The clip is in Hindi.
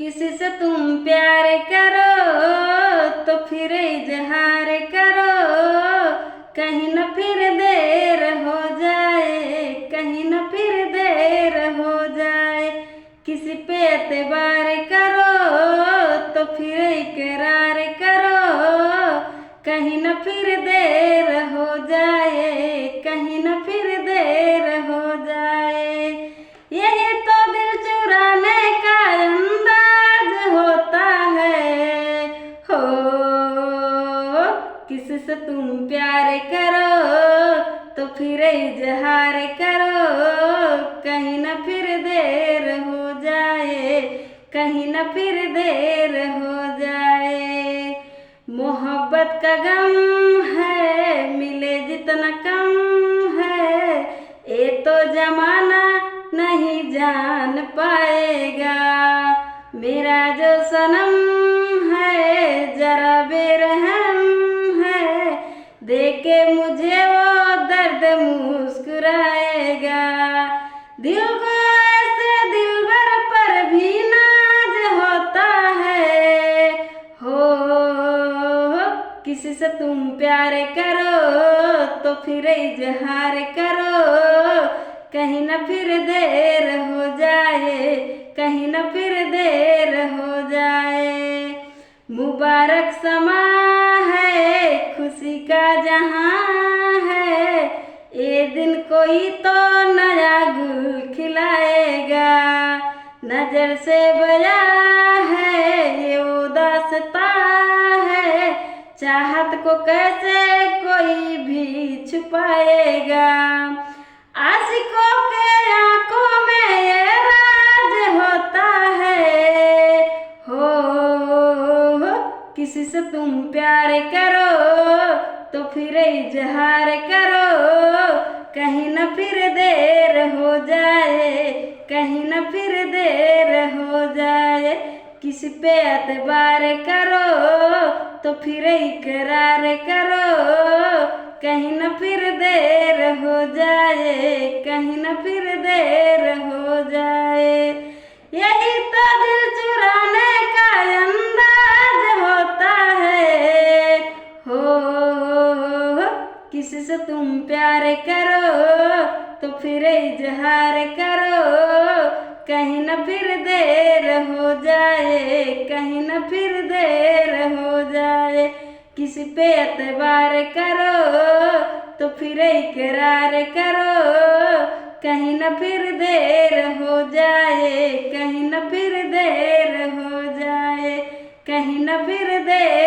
किसी से तुम प्यार करो तो फिर इजहार करो, कहीं न फिर देर हो जाए, कहीं न फिर देर हो जाए। किसी पे एतबार करो तो फिर इकरार करो, कहीं न फिर देर हो जाए, कहीं न फिर देर हो जाए। यही तो दिल चुराने का अंदाज होता है हो। किसी से तुम प्यार करो तो फिर इजहार करो, कहीं न फिर देर हो जाए, कहीं न फिर देर हो जाए। मोहब्बत का गम है मिले जितना कम है, ये तो जमाना नहीं जान पाएगा। मेरा जो सनम है जरा बेरहम है, देखे मुझे वो दर्द मुस्कुराएगा। दिल को ऐसे दिलबर पर भी नाज होता है हो। किसी से तुम प्यार करो तो फिर इजहार करो, कहीं न फिर देर हो जाए, कहीं न फिर देर हो जाए। मुबारक समा है खुशी का जहां है, ये दिन कोई तो नया गुल खिलाएगा। नजर से बया है ये उदासता है, चाहत को कैसे कोई भी छुपाएगा। आशिकों के आंखों में ये राज होता है हो। किसी से तुम प्यार करो तो फिर इजहार करो, कहीं न फिर देर हो जाए, कहीं न फिर देर हो जाए। किसी पे एतबार करो तो फिर इकरार करो, कहीं न फिर देर हो जाए, कहीं न फिर देर हो जाए। यही तो दिल चुराने का अंदाज होता है हो। किसी से तुम प्यार करो तो फिर इजहार करो, कहीं न फिर देर हो जाए, कहीं न फिर देर हो जाए। किसी पे एतबार करो तो फिर इकरार करो, कहीं न फिर देर हो जाए, कहीं न फिर देर हो जाए, कहीं न फिर देर